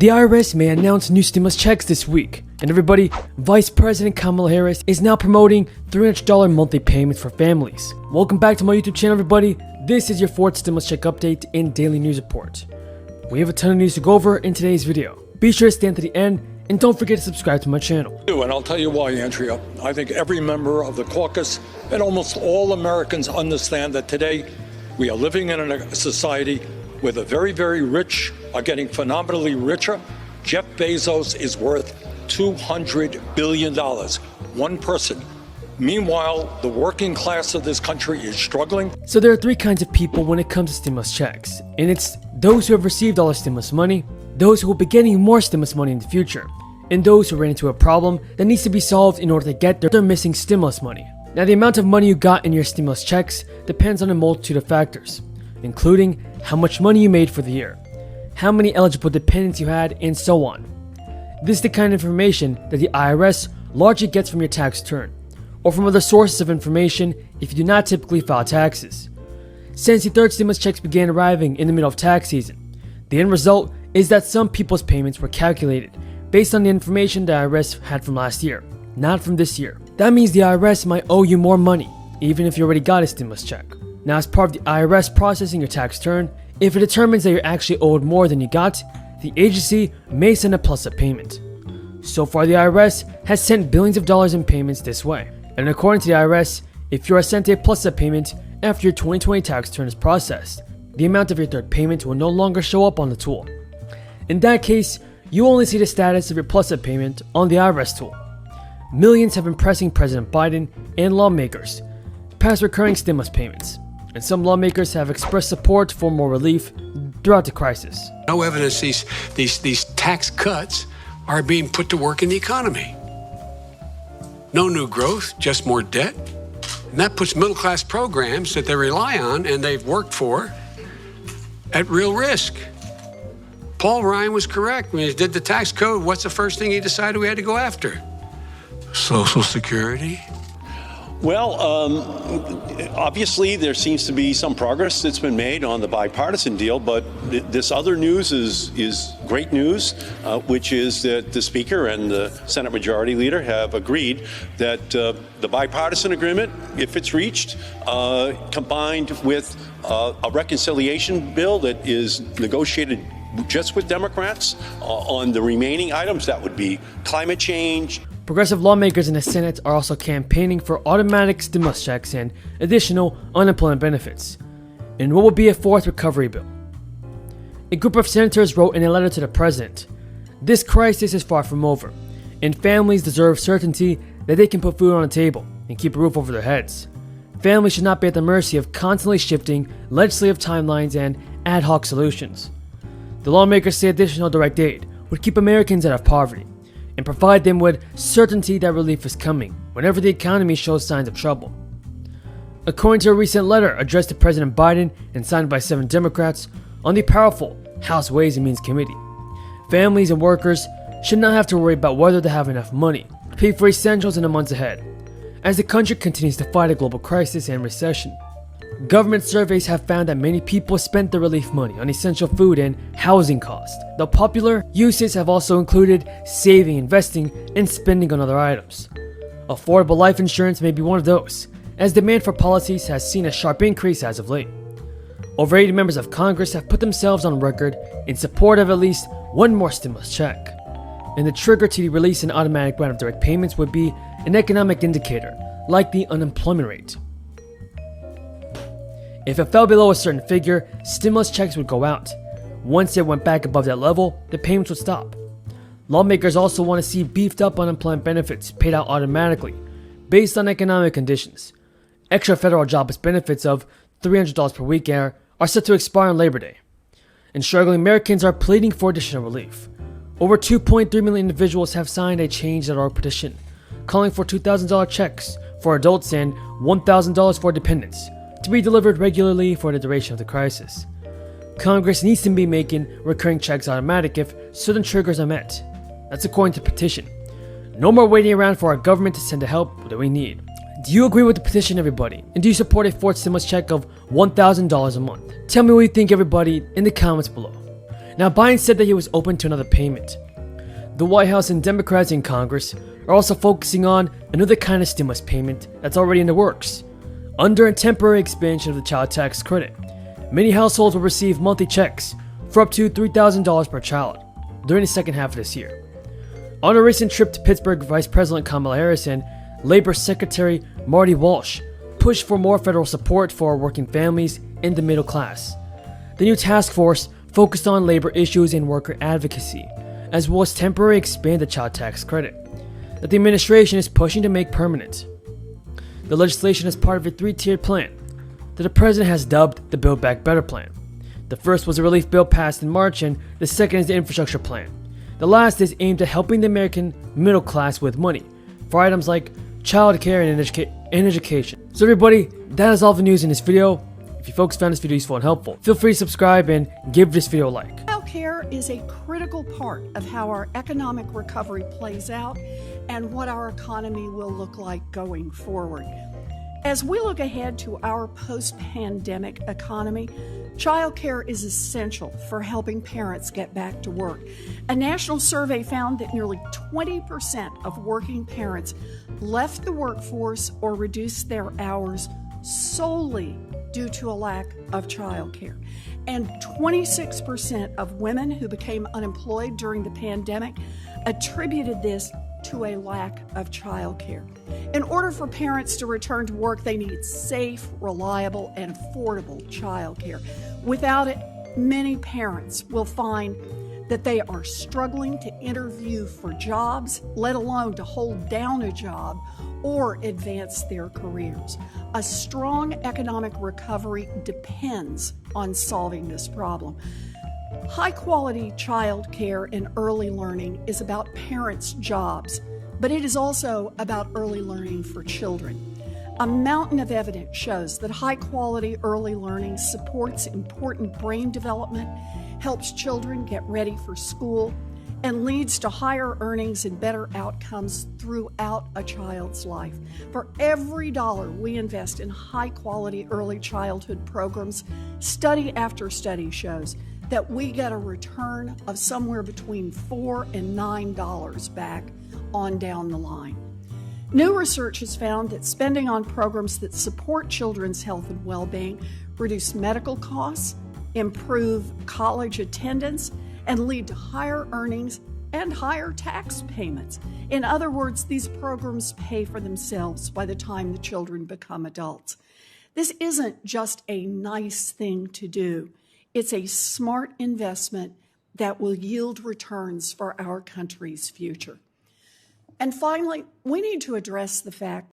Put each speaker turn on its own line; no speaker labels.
The IRS may announce new stimulus checks this week, and everybody, Vice President Kamala Harris is now promoting $300 monthly payments for families. Welcome back to my YouTube channel, everybody. This is your fourth stimulus check update and daily news report. We have a ton of news to go over in today's video. Be sure to stay until the end, and don't forget to subscribe to my channel.
And I'll tell you why, Andrea. I think every member of the caucus and almost all Americans understand that today we are living in a society where the very, very rich are getting phenomenally richer. Jeff Bezos is worth $200 billion, one person. Meanwhile, the working class of this country is struggling.
So there are three kinds of people when it comes to stimulus checks, and it's those who have received all their stimulus money, those who will be getting more stimulus money in the future, and those who ran into a problem that needs to be solved in order to get their missing stimulus money. Now, the amount of money you got in your stimulus checks depends on a multitude of factors, including how much money you made for the year, how many eligible dependents you had, and so on. This is the kind of information that the IRS largely gets from your tax return, or from other sources of information if you do not typically file taxes. Since the third stimulus checks began arriving in the middle of tax season, the end result is that some people's payments were calculated based on the information the IRS had from last year, not from this year. That means the IRS might owe you more money, even if you already got a stimulus check. Now, as part of the IRS processing your tax return, if it determines that you're actually owed more than you got, the agency may send a plus-up payment. So far, the IRS has sent billions of dollars in payments this way. And according to the IRS, if you are sent a plus-up payment after your 2020 tax return is processed, the amount of your third payment will no longer show up on the tool. In that case, you only see the status of your plus-up payment on the IRS tool. Millions have been pressing President Biden and lawmakers to pass recurring stimulus payments, and some lawmakers have expressed support for more relief throughout the crisis.
No evidence these tax cuts are being put to work in the economy. No new growth, just more debt. And that puts middle-class programs that they rely on and they've worked for at real risk. Paul Ryan was correct. When he did the tax code, what's the first thing he decided we had to go after? Social Security.
Well, obviously there seems to be some progress that's been made on the bipartisan deal, but this other news is great news, which is that the Speaker and the Senate Majority Leader have agreed that the bipartisan agreement, if it's reached, combined with a reconciliation bill that is negotiated just with Democrats on the remaining items, that would be climate change.
Progressive lawmakers in the Senate are also campaigning for automatic stimulus checks and additional unemployment benefits, and what will be a fourth recovery bill. A group of senators wrote in a letter to the president, "This crisis is far from over, and families deserve certainty that they can put food on the table and keep a roof over their heads. Families should not be at the mercy of constantly shifting legislative timelines and ad hoc solutions." The lawmakers say additional direct aid would keep Americans out of poverty and provide them with certainty that relief is coming whenever the economy shows signs of trouble. According to a recent letter addressed to President Biden and signed by 7 Democrats on the powerful House Ways and Means Committee, families and workers should not have to worry about whether they have enough money to pay for essentials in the months ahead, as the country continues to fight a global crisis and recession. Government surveys have found that many people spent the relief money on essential food and housing costs, though popular uses have also included saving, investing, and spending on other items. Affordable life insurance may be one of those, as demand for policies has seen a sharp increase as of late. Over 80 members of Congress have put themselves on record in support of at least one more stimulus check, and the trigger to release an automatic round of direct payments would be an economic indicator, like the unemployment rate. If it fell below a certain figure, stimulus checks would go out. Once it went back above that level, the payments would stop. Lawmakers also want to see beefed up unemployment benefits paid out automatically, based on economic conditions. Extra federal jobless benefits of $300 per week are set to expire on Labor Day. And struggling Americans are pleading for additional relief. Over 2.3 million individuals have signed a Change.org petition, calling for $2,000 checks for adults and $1,000 for dependents, to be delivered regularly for the duration of the crisis. Congress needs to be making recurring checks automatic if certain triggers are met. That's according to the petition. No more waiting around for our government to send the help that we need. Do you agree with the petition, everybody? And do you support a fourth stimulus check of $1,000 a month? Tell me what you think, everybody, in the comments below. Now, Biden said that he was open to another payment. The White House and Democrats in Congress are also focusing on another kind of stimulus payment that's already in the works. Under a temporary expansion of the child tax credit, many households will receive monthly checks for up to $3,000 per child during the second half of this year. On a recent trip to Pittsburgh, Vice President Kamala Harris and Labor Secretary Marty Walsh pushed for more federal support for working families and the middle class. The new task force focused on labor issues and worker advocacy, as well as temporarily expand the child tax credit that the administration is pushing to make permanent. The legislation is part of a three-tiered plan that the president has dubbed the Build Back Better plan. The first was a relief bill passed in March, and the second is the infrastructure plan. The last is aimed at helping the American middle class with money for items like childcare and education. So everybody, that is all the news in this video. If you folks found this video useful and helpful, feel free to subscribe and give this video a like.
Childcare is a critical part of how our economic recovery plays out and what our economy will look like going forward. As we look ahead to our post-pandemic economy, childcare is essential for helping parents get back to work. A national survey found that nearly 20% of working parents left the workforce or reduced their hours solely due to a lack of childcare. And 26% of women who became unemployed during the pandemic attributed this to a lack of childcare. In order for parents to return to work, they need safe, reliable, and affordable childcare. Without it, many parents will find that they are struggling to interview for jobs, let alone to hold down a job or advance their careers. A strong economic recovery depends on solving this problem. High-quality child care and early learning is about parents' jobs, but it is also about early learning for children. A mountain of evidence shows that high-quality early learning supports important brain development, helps children get ready for school, and leads to higher earnings and better outcomes throughout a child's life. For every dollar we invest in high-quality early childhood programs, study after study shows that we get a return of somewhere between $4 and $9 back on down the line. New research has found that spending on programs that support children's health and well-being reduce medical costs, improve college attendance, and lead to higher earnings and higher tax payments. In other words, these programs pay for themselves by the time the children become adults. This isn't just a nice thing to do. It's a smart investment that will yield returns for our country's future. And finally, we need to address the fact